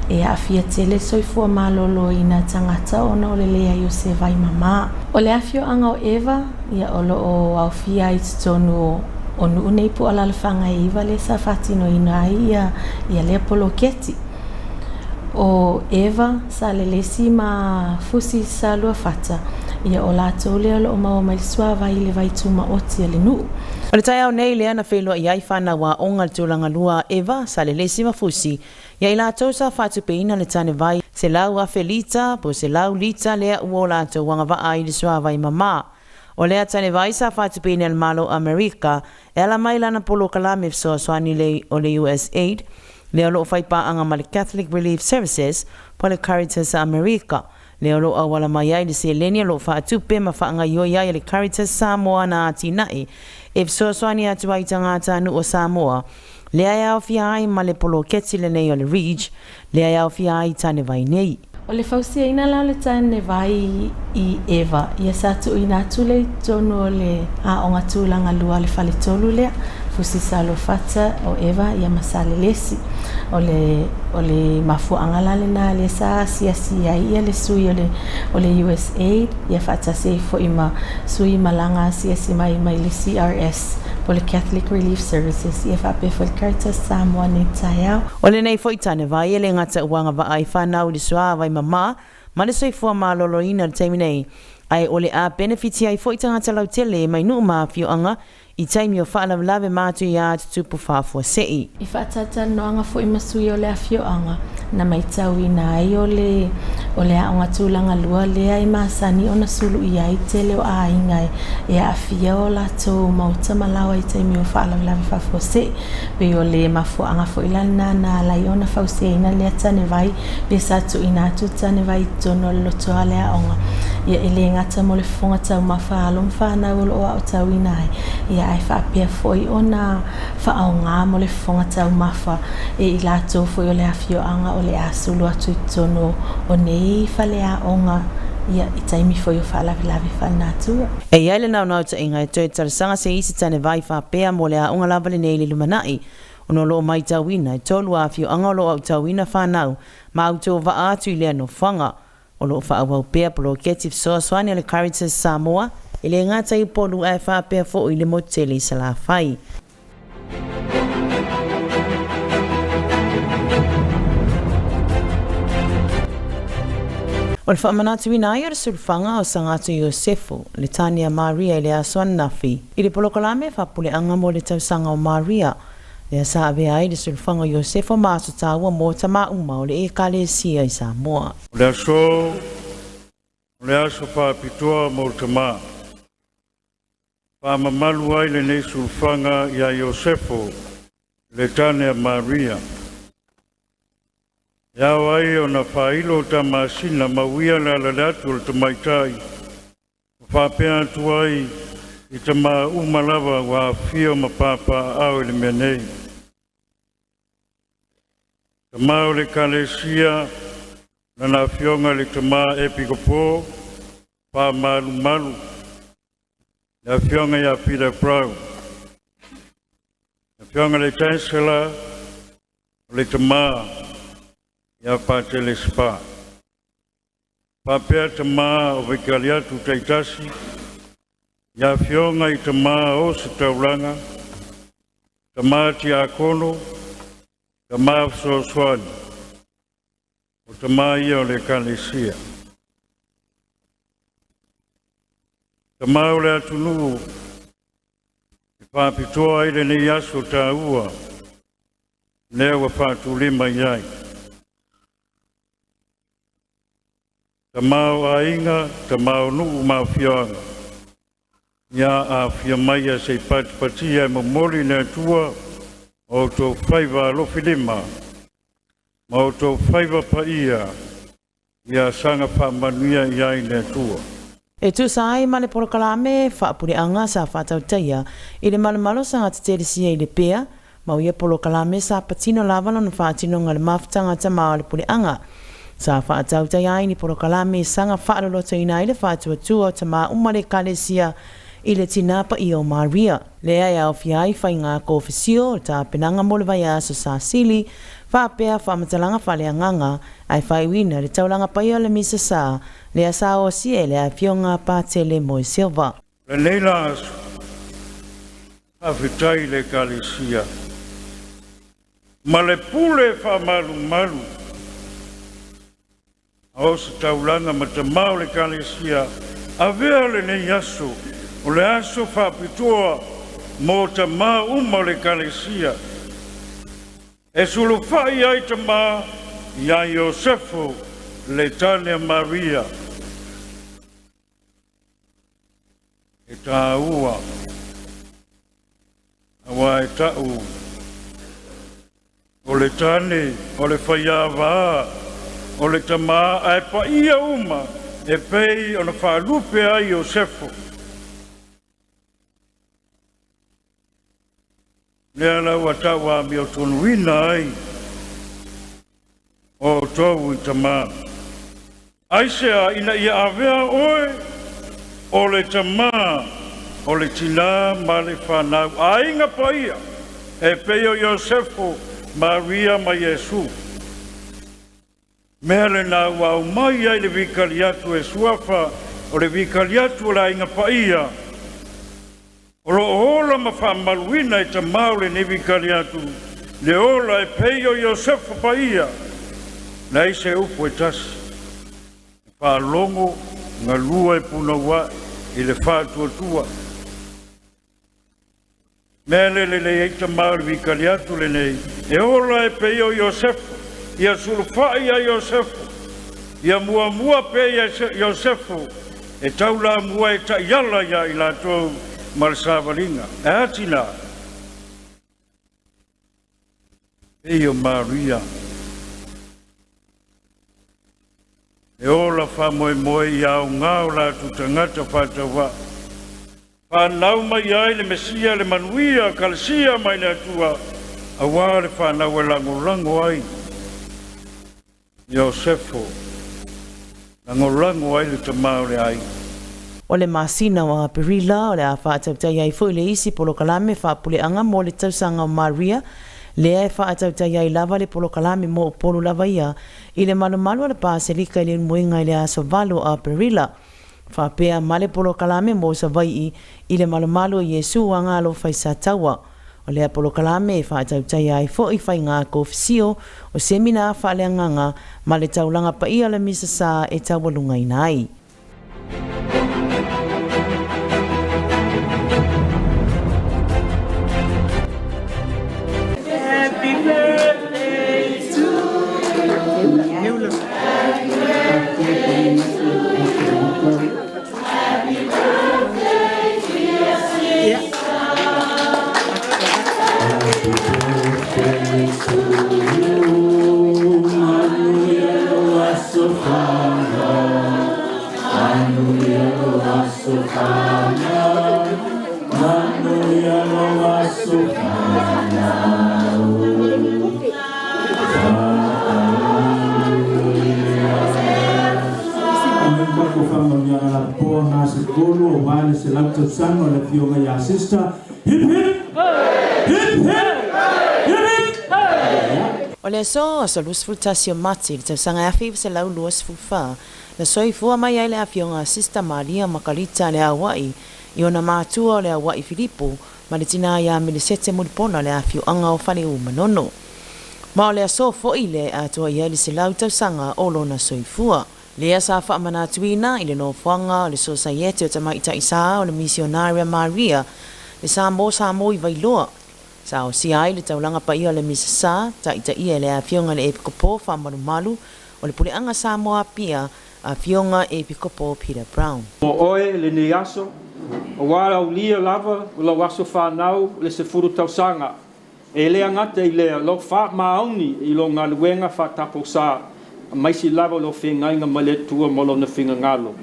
E a fia tele soifua malolo ina tangata ona o le lea Iosefo I mama. O le afio anga o Eva, ia o lo o au fia I tonu o nuu nei pu ala le whanga iwa le sa whatino ina ai ia le polo keti. O Eva sa le lesi ma fusi sa lua whata. Ia o lato lea lo o maua mai suava I le vaituma oti a le nuu. O le tai au nei lea na whelua I ai whana wa onga le tūlanga lua Eva sa le lesi ma fusi. Ia I lato sa whatupe ina le tane vai se lau a felita po se lau lita lea ua lato wanga wa ai le suava I mama. O lea tane vai sa whatupe ina le malo Amerika e ala mai lana polo kalame fisoasoani le o le USAID lea lo whaipa anga ma le Catholic Relief Services po le Caritas Amerika. Leo lo awala mai ai le se lenia lo whaatupe ma whaanga ioia le Caritas Samoa na atinai. E fisoasoani atu ai tangata anu o Samoa. Lea au fia ai ma le polo keti le nei o le RIGTHS. Lea au fia ai tane vai nei. O le whausia ina la le tane vai I Eva. Ia satu ina atu le tonu o le onga tūlanga lua le whale tolu lea. Fusi salo fata o Eva ia masale lesi. O le mafu angalale na le sa sia ia le sui o le USAID. Ia fata se fo ima sui malanga sia mai le CRS. Po le Catholic Relief Services. Ia fape fo le Caritas Samoa ne taiao. O le nei foi tane vai ele ngata uanga va ai whanau le sua vai mama. Ma le soifua malolo ina le taimi nei. Ai ole a benefiti ai foi tangata lau tele mai nuu maa fio anga I taimi o whaalavlave mātu i ātu tupu whāfua sei. I whaatata noanga fo i masui o le awhioanga na mai tau i nā i o le aonga tūlanga lua lea i māsani o na sulu i ai te leo a ingai e a awhia o la tō mauta malawa i taimi o whaalavlave whāfua sei. Pe o le mafuanga fo i lana nā lai o na whause ina lea tane vai pe satu i nātu tane vai tono lotoa lea aonga. Ia ele ngata mo le fonga tau mawhaalo mwhanau o loa o tau i nai. Ia ai whaapea foi o nā whaonga mo le fonga tau mawha e i lato foi o le awhioanga o le asulu atu i tono o nei whale a onga ia i taimi foi o whaalavilavi whanātua. E iai nau nau ta inga e toi tarasanga se isi tane vai whaapea mo le a onga lavale nei le lumanai. Ono loo mai tauina e tolu a awhioanga o loo au tauina whanau ma au tō wa atu i lea no whanga. O loo whaawau pea polo ketif soaswani o le Caritas Samoa e le ngata i polu ai whaapea fo i le motele i sala whai. O le whaamanatu i nai o le sulwhanga o Sagato Iosefo, le Tania Maria i le aswan nafi. I le polokalame whapule anga mo le tausanga o Maria. Le asa abe ai le sulwhanga Iosefo maaso tāua mo tama uma o le Ekalesia i Samoa. Le aso whapitoa mo tama. Whamamalu ai le nei sulwhanga ia Iosefo, le Tania Maria. Iau ai o na whailo ta masina mawia le alalatu o le tamaitai. Whapea atu ai i ta ma umalawa wa fio mapapa au le menei. Ta ma o le Kalesia na na fionga le ta ma epikopo pa malu malu. Na fionga ya pida prau. Na fionga le tansela le ta ma ya patele spa. Papea tama o vikaliatu taitasi, ya fionga i tama o se tauranga, tama ti akono, tama soaswani, o tama ia o le Kalesia. Tama o le atunu, i whapitoa i le ne yaso ta ua, nea wa whatulima iai. Tamau ainga, tamau nuu mawhianga. Ia a whia maia se patipatia mo mori na tua o tō whaiva lofilima. Ma o tō whaiva paia, ia sanga whamanuia iai na tua. E tu sai ma le polokalame whaapure anga sa whatautaia i le malamalo sanga te terisia i le pea, ma uia polokalame sa patino lavana na whaatino ngale mawhtanga tamau le pure anga. Sa whaatautai ai ni polokalame sanga whaaloloto ina i le whaatuatua tama umare Kalesia i le tinapa i o Maria. Lea ia o fiai whai ngā kofisio ta penanga mole vai aso sa sili, whaapea whaamatalanga whale anganga ai whai wina le taulanga pai o le misa sa, lea sa o sie lea fionga pātele mo i silva. Le leila aso, hawhitai le Kalesia. Ma le pule whamalu malu. O se taulanga ma te mao le Kalesia, a vea le nei aso, o le aso whapitoa mo te mao uma le Kalesia. E sulu whai ai te mao, ia Iosefo, le Tania Maria. E tā ua, awa e tau, o le tane, o le whaiawa, o le tama ai pa ia uma e pei o na whaalupe a Iosefo. Nea lau atawa mi o tonuina ai o tau i tama. Aisea ina ia avea oe o le tama o le tina ma le whanau. Ainga pa ia e pei o Iosefo, Maria ma Yesu. Mea le nā wau mai ai le vikaliatu e suafa o le vikaliatu la inga paia. O lo ola ma whamaluina e ta maule ne vikaliatu. Le ola e peio Iosefo paia. Nei se upo e tasi. Whalongo ngā lua e puna wa i le whātua tua. Mele le eita mauri kaliatu le nei. E ola e pe o Iosefo. Ia sulufai a Iosefo. Ia mua pe Iosefo. E taula mua e ta iala ia i latou marsavalinga. E atina. E o Maria. E ola wha moe ia o ngā o latou tangata whatawa. Whanau mai ai le Mesia le manuia kalesia mai le atua. A wale whanau e lango ai. Iosefo. Lango ai le tamau le ai. O le masina wa perila o le a whaatautai ai fo le isi polo kalame whaapule anga mo le tausanga o Maria. Le e whaatautai ai lava le polo kalame mo o polo lava ia. I le malu le pāselika i le muinga i le aso valo a perila. Whapea male polo kalame mo sa vai i le malu Yesu a ngalo whai Satawa. O lea polo kalame e whaatautai ai fo i whai ngā kofisio o semina whaaleanganga ma le taulanga pa ia le misa sa e tawalunga inai. Happy birthday to you. O le so lus fultasio mati te sanga afi se lau luas fufa na soi fua mai ai le afionga sista Maria Makalita le Hawaii i ona matua le Hawaii Filipo ma le tina ia milisete mulpona le afio anga o fale u manono ma o le so fo ile atua ia le se lau tau sanga o lona soi fua le asa fa mana tuina i le no fuanga le society o tamaita isa o le misionaria Maria le Samo i vailoa sa o si ai le taulanga pa ia le misa ta ia le afionga le epikopo fa malu o le puleanga Samoa pia afionga epikopo Peter Brown. O oe le ni aso o wala o lia lava o la waso whanau le se furu tausanga e le angata i le lo wha maoni i lo ngā luenga wha tapo sa mai si lava lo whengainga male tua molo na whinga ngalo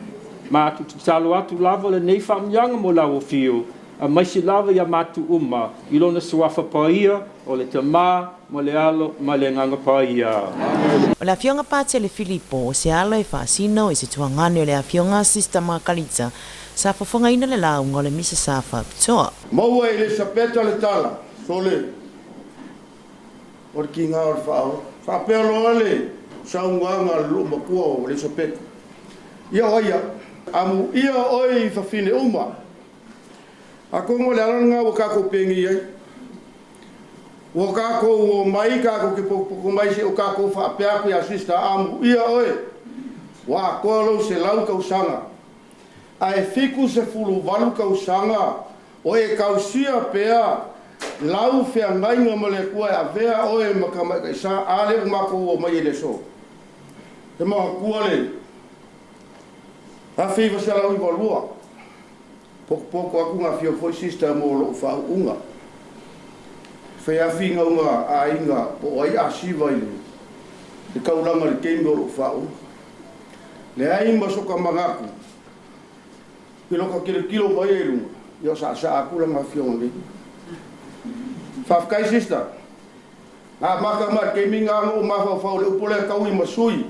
ma atu talo atu lava le nei whamyanga mo lau o fio a mai si lava ia matu uma i lona suafa paia o le tamā mo le alo ma le nganga paia. O le afionga pate le Filipo o se alo e whaasino i se tuangane o le afionga sista Makalita sa whafongaina le launga o le misa sa whapitoa. Maua i le sapeta le tala, sole. O le ki ngā o le whao. Whapea loa le saunga lo makua o le sapeta. Ia oia, amu ia oi i whawhine uma. A kongo le alanga o kako pengi ai. O kako o mai kako ke poko mai se o kako whapea pe asista amu ia oe. Wa kolo se lau kausanga. A e fiku se fulu walu kausanga. O e kausia pea lau whea ngainga ma le kua a vea oe makamai kaisa ale umako o mai le so. Te maha kua le. A whiwa se lau i walua. Poko aku ngā whio foi sista mo lo whau unga. Whea whinga unga a inga po ai a siwa i le. Le kauranga le keimi o lo whau. Le ai masoka mangaku. Piloka kilo mai e lunga. Ia sa akula ngā whio ngi. Whafkai sista. Ngā maka mar keimi ngā o mawhau le upole kau i masui.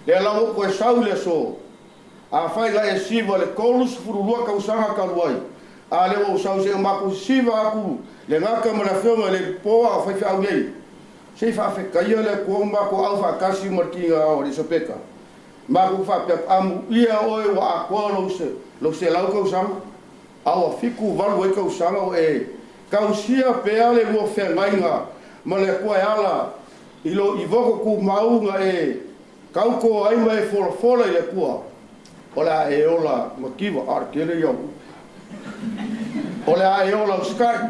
Le lau koe sau le so. A fai la e siva le kolus furulua kausanga kaluai. A le o sau se mako siva aku. Le ngaka mana whionga le poa a fai whiau nei. Se whawhekaia le kuomba ko au whakasi markinga o le sopeka. Mako whapea amu ia oe wa a kua lo se lau kausanga. Au a fiku walu e kausanga o e. Kausia pea le lua whengainga. Ma le kua e ala. Ilo i voko ku maunga e. Kauko aima e fola i le kua. Ola e ola makiwa arkele yo. Ola e ola uskai.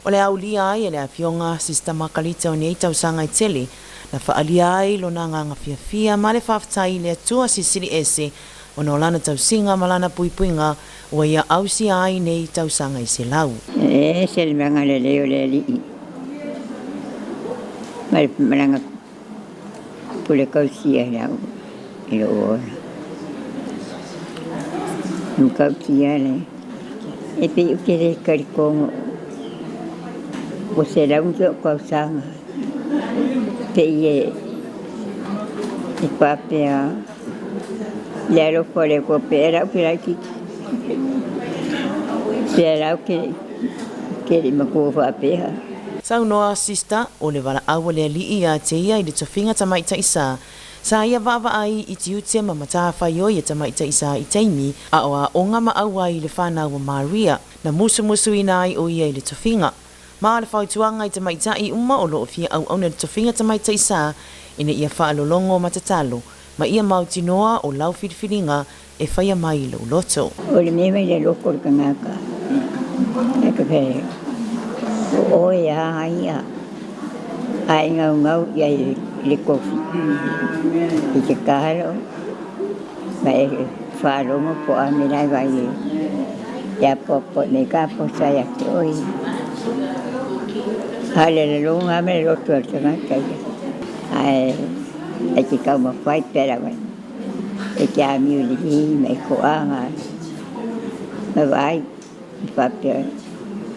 O le aulia ai le afionga sistema kalita o nei tausanga i tele na whaalia ai lo na nganga fia ma le whaftai le atua sisiri ese o no lana tausinga malana puipuinga o ia ausi ai nei tausanga i se lau. Se le manga le leo le li. Malanga pule kausia lau i lo ora. Kausia le. E pe uke le karikongo o se lau ndio kausanga. Pe ie e papea le alo fore ko pera ki pera ke ma ko fa pea Sau noa sista o le wala awa le li ia te ia i le tofinga tamaita isa sa ia vava ai i te ute ma mata whaio i tamaita isa i teimi a oa onga ma awa i le whana wa Maria na musu ina ai o ia i le tofinga ma le whautuanga i tamaita i uma o loo fia au au le tofinga tamaita isa ina ia whaalolongo matatalo ma ia mauti noa o lau whiriwhiringa e whaia mai lo loto. O le mea le loko le kangaka. E ka pere. O ia ia. Ai ngau ia le kofi. I ke kahalo. Ma e whaalongo po a mirai vai e. Ia popo me ka po sai ake oi. Hale le longa me le loto al kangaka. Ai e ke kau ma whai pera vai. E ke a miu lihi me koanga. Me vai, whapea.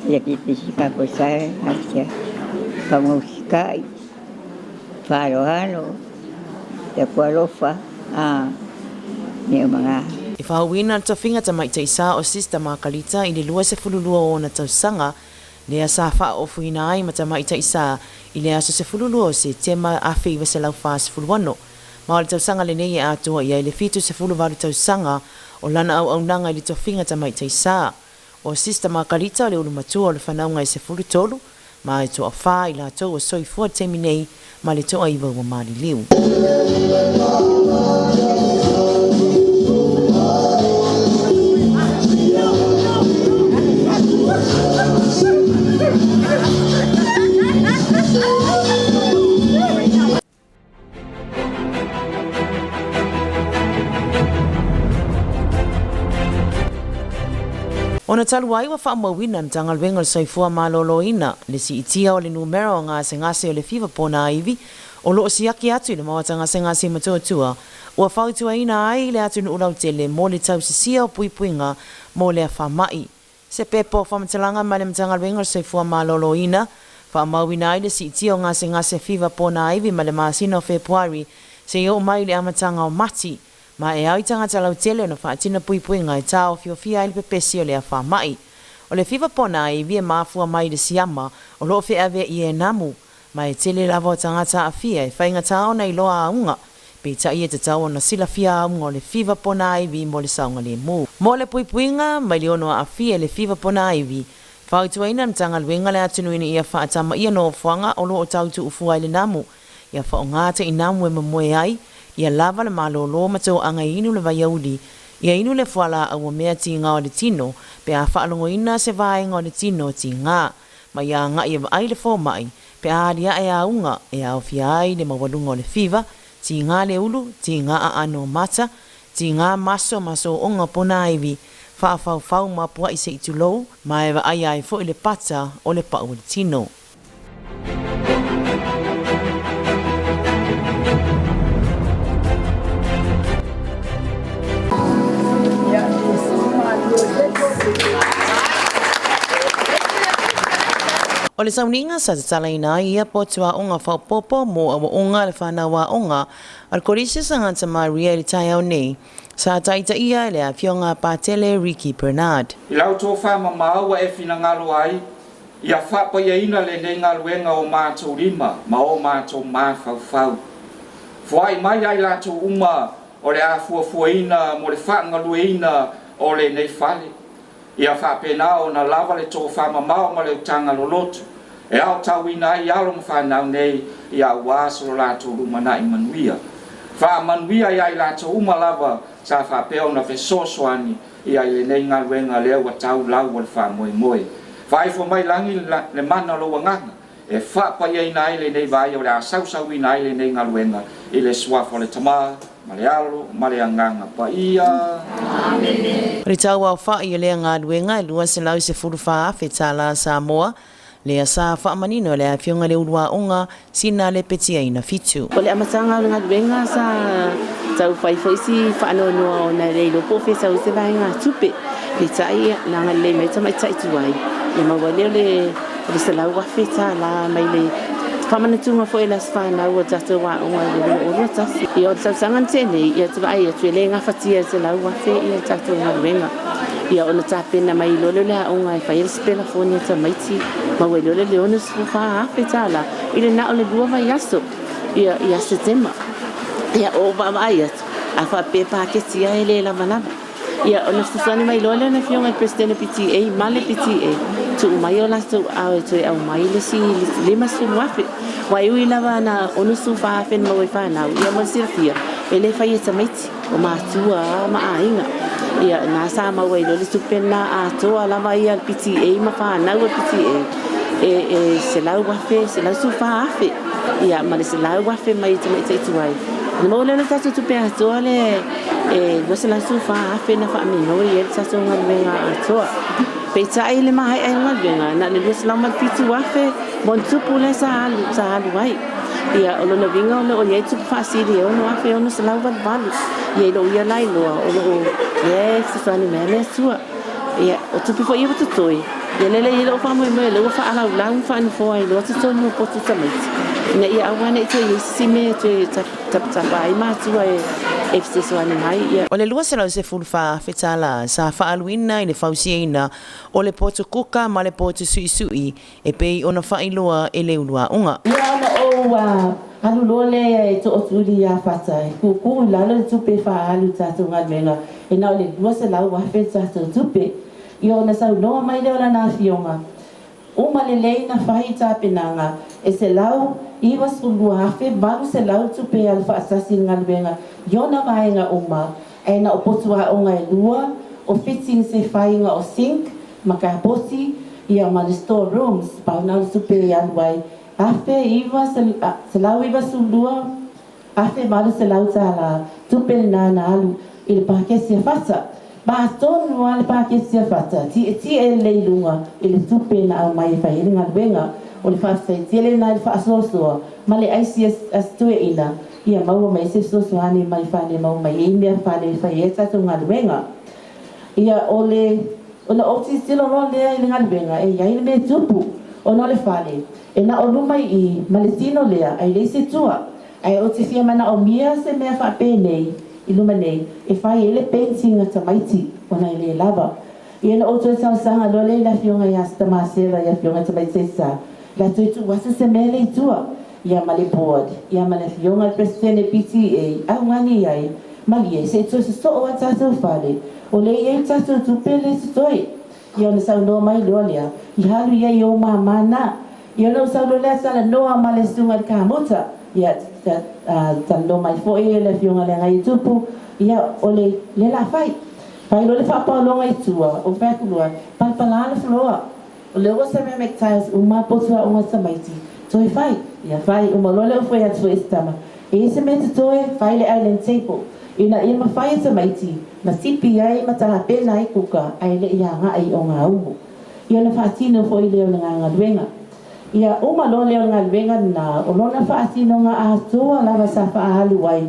Ia ki te sika po sae, akia. Pamusikai. Wharohano. Te kualofa. Neo mga. E whauina tawhinga tamaita isa o sista Makalita i le lua se fululua o na tausanga lea sa wha o fuina ai ma tamaita isa i le aso se fululua o se tema awhi iwa se lau wha se fuluano. Ma o le tausanga le nei e atua ia i le fitu se fuluwaru tausanga o lana au nanga i le tawhinga tamaita isa. O sista Makalita o le ulumatua o le whanaunga i se fulutolu ma e toa wha i la tau o soifua temi nei ma le toa iwa wa mari liu. Ona talu ai wa whaamawina na Tagaluega o le soifua maloloina le si itia o le numero o ngā sengase o le fiva pona aivi o loo siaki atu i le mawatanga sengase matuatua ua whautua ina ai le atu nu ulau tele mo le tausisia o puipuinga mo le whamai. Se pepo whamatalanga ma le Tagaluega o le soifua maloloina whaamawina ai le si itia o ngā sengase fiva pona aivi ma le masina o Februari se o mai le amatanga o mati. Ma e au tangata lau tele na whaatina puipuinga e tau fiofia ili pepesi o le a whamai. O le fiva pona e via maafua mai le siama o loo fe ave i e namu. Ma e tele lava o tangata a fia e whainga tau na i loa aunga. Pe ta i e te tau na sila fia aunga o le fiva pona e vi mo le saunga le mu. Mo le puipuinga mai le ono a fia le fiva pona e vi. Whautua ina na Tagaluega le atunuina ia whaatama ia no whanga o loo tau tu ufua i le namu. Ia whaongata i namu e mamoe ai. Ia lava le malolo mato anga inu le vaiauli. Ia inu le fuala au mea ti ngā o le tino, pe a whaalongo ina se vaenga o le tino ti ngā. Ma ia ngā ia ai le fō mai, pe a lia e a unga, e a ofia ai le mawalunga o le fiva, ti ngā le ulu, ti ngā a ano mata, ti ngā maso onga pona aivi, whaafau ma pua i se itulou, ma e wa ai fo i le pata o le pau le tino. O le sauninga sa te talaina ia potua onga whaupopo mo awa onga le whanawa onga al korisi sa nganta Maria le tai au nei sa taita ia le a fionga patele Ricky Bernard. I lau tō whama maaua e whina ngalo ai ia whapa ia ina le nei ngaluenga o mātou rima ma o mātou māwhau. Fuai mai ai lātou uma o le a fuafuaina mo le whaangalueina o le nei whale. Ia whapena o na lava le tō whama mao ma le utanga lolotu. E au tauina i alo mwhanau nei i a waso lātou rumana i manuia. Wha manuia i ai lātou uma lava sa whapeo na whesosoani i ai le nei ngaluenga leo wa tau lau wal wha moe moe. Fai fo mai langi le mana lo nganga. E fa pa ye nai le nei vai o la sau sau nai le nei ngaluenga i le swafo le tama malealo maleanganga pa ia. Ritau au whai le ngaluenga lua se lau se furuwha whetala Samoa. Le sa wha manino le whionga le urua onga sina le peti aina fitu. O le amatanga o ngaluenga sa tau whai whaisi whaanonoa o na reilo po whe sau se vai ngā tupe. Le tai nanga le me tamai tai tuai. Le mawaleo le se lau wafe ta la mai le whamana tunga fo e las whanau o tato wa onga le uro tasi. I o tau sangan tene i atu ai atu e le ngā whatia se lau wafe i a tato ngaluenga. Ia ona tapena mai lolo le onga e whaia spela fone ta maiti ma we lolo le ona sufa hafe tala i le na o le lua vai aso ia setema ia o va mai atu a fa pepa ke tia e le lavanava ia ona susani mai lolo na fionga presidente PTA male PTA tu mai o lasto a tu au mai le si le masu wafe wa ui lava na ona sufa hafe ma we fa na ia ma sirfia ele whaia ta maiti o ma tua ma ainga ia na sa ma wai lo le supena a toa lava ia PTA ma fa na o PTA se lau wafe se lau sufa afe ia ma le se lau wafe mai te tuai no mo le tatu tu pe a toa le no se lau sufa afe na fa mi no ia tatu ngaluenga a toa pe tai le mai ai ngaluenga na le se lau ma pitu wafe bon tupu le sa alu wai ia o lona vinga o le o iei tupu whaasiri e ono afe ono se lau valu ia lo ia lai loa o lo ie sasani mea mea sua ia o tupu fo ia watutoi ia lele ia lo whamoe moe leo whaalau lau whaani fo ai loa tuto mua potu tamaiti ina ia awane i tue iesi mea tue tapatapa ai mātua Efks wani mai ia. O le lua se lau se fulfa whetala sa whaaluina i le whausiaina o le potu kuka ma le potu sui e pei ona whailoa e le ulua unga. Ia ona o alu lole e to otuli a fatai. Ku lalo le tupe whaalu tātou ngaluenga e nao le lua se lau wafe tātou tupe. I ona sau noa mai leo la nā fionga. Uma le lei na whahi tāpenanga e se lau iwa sulu hafe baru se lau tupe al whaasasi ngaluenga. Iona vaenga uma e na opotua onga e lua o fitting se whainga o sink maka posi ia ma le store rooms pau na tupe aluai. Afe iwa se lau iwa sulua afe malu se lau tala tupe na alu i le pakesia fata. Ba tonu ale pakesia fata ti e leilunga i le tupe na au mai whairi ngaluenga o le whaasai tiele na le whaasosoa ma le aisi astue ina ia maua mai se sosoani mai whane mau mai imea whane whai tatu ngaluenga ia o le oti stilo no lea i le ngaluenga e iai le me tupu o no le whane e na o lumai i malesino lea ai le se tua ai o te fia mana o mia se mea whape nei i luma nei e whai ele painting a tamaiti o na le lava ia na o tue sausanga lo le la fionga i asta maasera ia fionga tamaiti sa la tue tu wasa se mea le tua ia male board ia male fionga presidente PTA au ngani ai mali se tue se so o tatu fale o le ia tatu tu pele se toi ia na sau no mai lo lea i halu ia i o mamana ia no sau lo lea sala noa male sunga ka mota ia tan lo mai fo e le fionga le ngai tupu ia o le la fai lo le fa pa lo ngai tua o fa kulua palpala le floa o le o se me mectiles uma potua uma samaiti toi fai ia fai uma lo le foi atu estama e se me toi fai le island table ina ia ma fai samaiti na sipi ai mata pena ai kuka ai le ia nga ai o nga umu ia le fatino foi le nga duenga ia uma lo le nga duenga na o lo na fatino nga a toa lava sa fa halu ai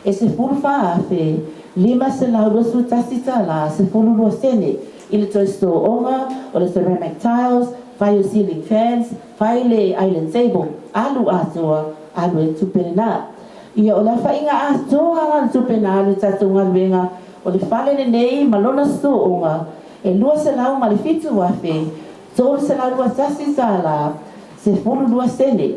e se furfa afe lima se la rosu tasita la se fulu lo sene ile to sto onga o le ceramic tiles fai o ceiling fans fai le island table alu atoa alu tupena ia o la fai nga atoa tupena alu tatu ngaluenga o le fale le nei malona sto onga e lua se lau ma le fitu afe so se la lua tasita la se fulu lua sene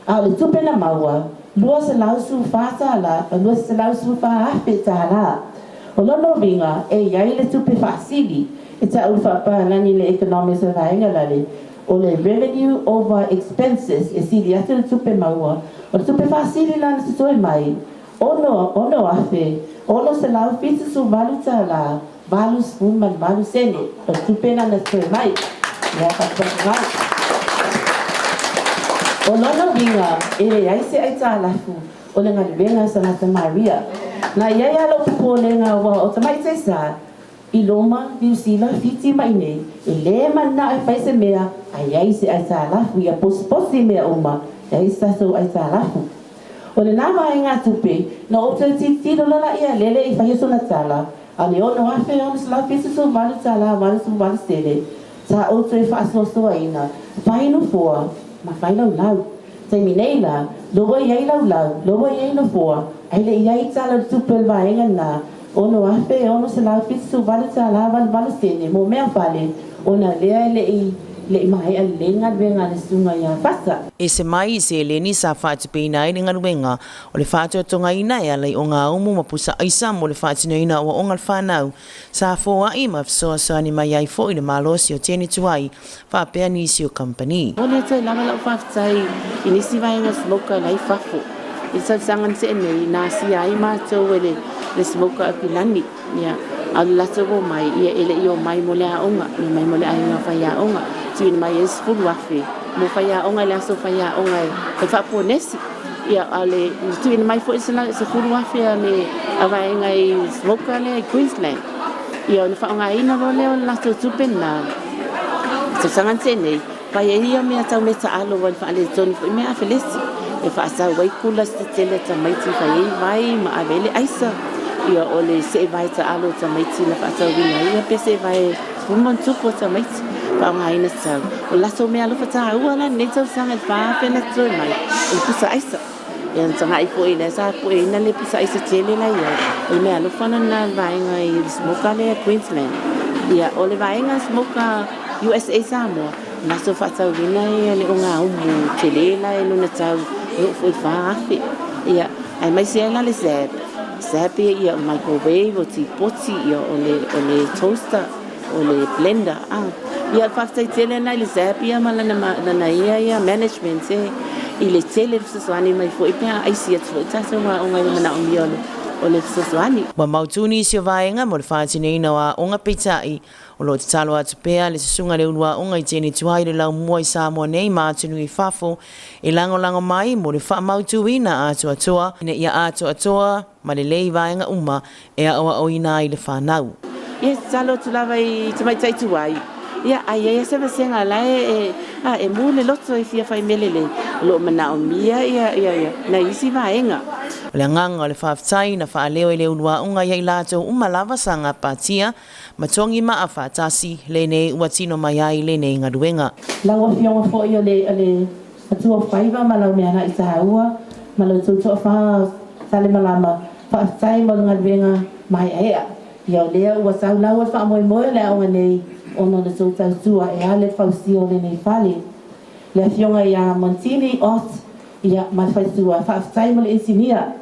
a le tupena maua lua se lau su fata la lua se lau su fa afe tala o lono vinga e iai le tupe fasili e ta ufa pa nani le economics of hainga lale o le revenue over expenses e sili ate le tupe maua o le tupe fasili la se toi mai ono afe ono se lau fitu su valu tala valu spun man valu sene o tupe na toi mai Ya whakapaka. O lona winga, ai se ai tā lafu, o le ngariwenga sa Ngata Maria. Na iai alo pupo le ngā wa o tamai te sa, I loma, New Zealand, fiti mai nei, le mana ai whaise mea, ai se ai tā lafu, ia posi mea oma, ai saso ai tā lafu. O le nama ai ngā tupe, na o te titino lala ia lele I whahiso na tala, a le ono afe ono sila fisi so malu tala, malu so malu sele, sa o te whaasosoa ina, whaino fua, ma whainau lau. Sai minei la, loa iai lau, loa iai no fua, ai le iai tala tupe vaenga na, ono afe, ono se lau fisi so malu tala, malu sele, mo mea whale, ona lea le mai a lenga venga le sunga ia fasa. E se mai se leni sa whaatupe ina e lenga wenga o le whaatua tonga ina e alai o ngā umu mapusa aisam o le whaatina ina o ongal whanau sa fōa I ma fisoa ni mai ai fo I le malosi o tēne tuai whaapea nisi o company. O le tai lama lau whaafutai I nisi vaenga smoka lai whafo. I sa sangan se nei nasi ai mātou e le smoka a pilani. A le lato o mai ia ele I o mai mo le aonga, ni mai mo le ainga whai aonga. Tui ni mai e sifuru afe. Mo whai aonga le aso whai aonga e whaponesi. Ia a le, tui ni mai fo e sifuru afe a le avaenga I smoka le Queensland. Ia o le whaonga ina lo leo le lato tupe na. So sangan se nei, whai e ia mea tau me ta alo wale whaale toni fo I mea afe lesi. E whaasau waikula sta tele ta maiti whai e vai ma avele aisa. Ia o le se vai ta alo ta maiti na whaatau wina. Ia pe se vai fumon tupo ta maiti. Whaonga ina tau. O laso mea lupa ta ua la ne tau sanga e whaafena toi mai. O pusa aisa. Ia tanga I po ina sa po ina le pusa aisa tele la ia. O mea lupa na vaenga I smoka le Queensland. Ia o le vaenga smoka USA Samoa. Naso whaatau wina ia le o ngā umu tele la e luna tau. Lupa I whaafe. Ia ai mai se la le zeb. Zeb ia o microwave o ti poti ia o le toaster o le blender. Ia whaftai tele nai le zeb ia ma lana ia management I le tele fisoani mai fo I pia aisi atu fo I tasa wa o ngai mana o mi o le fisoani. Wa mautuni si o vaenga mo le whaatine ina wa o ngā peitai o lo te talo atu pea le susunga le unua o ngai tēne tuai le lau mua I Samoa nei mātunu I whafo e lango mai mo le wha mautu ina atu atoa ina ia atu atoa ma le lei vaenga uma e a oa o ina I le whanau. Ia talo tu lava I te mai tai tuai. Ia ai se vasenga la e mu le loto I fia fai melele lo mana o mia ia na isi vaenga. Le nganga le whaafitai na whaaleo I le unua unga iai lato umalava sanga patia matongi maa whaatasi le nei uatino mai ai le nei ngaruenga. Lau a fionga fo I o le atua whaiva ma lau mea na I tahaua ma lau tūtua wha sale malama whaafitai ma ngaruenga mai ea. Ia o lea ua sau lau al wha moe le aunga nei ono le tūtau tua e ale whausio le nei whale. Le fionga ia Montini ot ia mai whaisua whaafitai ma le insinia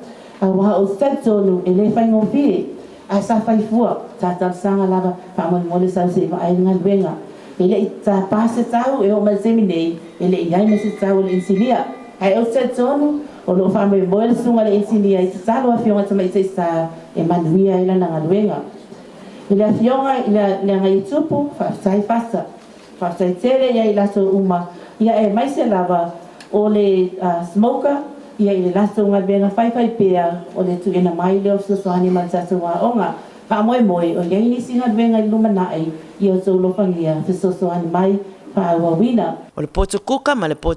a waha o Satitoa e le whaingofi a sa whaifua tātal sanga lava whaamole sau se wa aina ngaruenga. E le I tā pāse tau e o mai seminei e le iai me se tau le insinia. Ai o Satitoa o lo whaamole sunga le insinia I te talo a fionga tama I te sa e manuia ila na ngaruenga. E le fionga le ngai tupu whaafitai fasa. Whaafitai tere ia I laso uma ia e mai se lava o le smoker ia I le laso ngaruenga whaiwhai pea o le tu ena mai leo fisosoani ma tatu wa onga. Wha moe o iai nisi ngaruenga I lumanai I o tau lofangia fisosoani mai wha wina. O le poto kuka ma le poto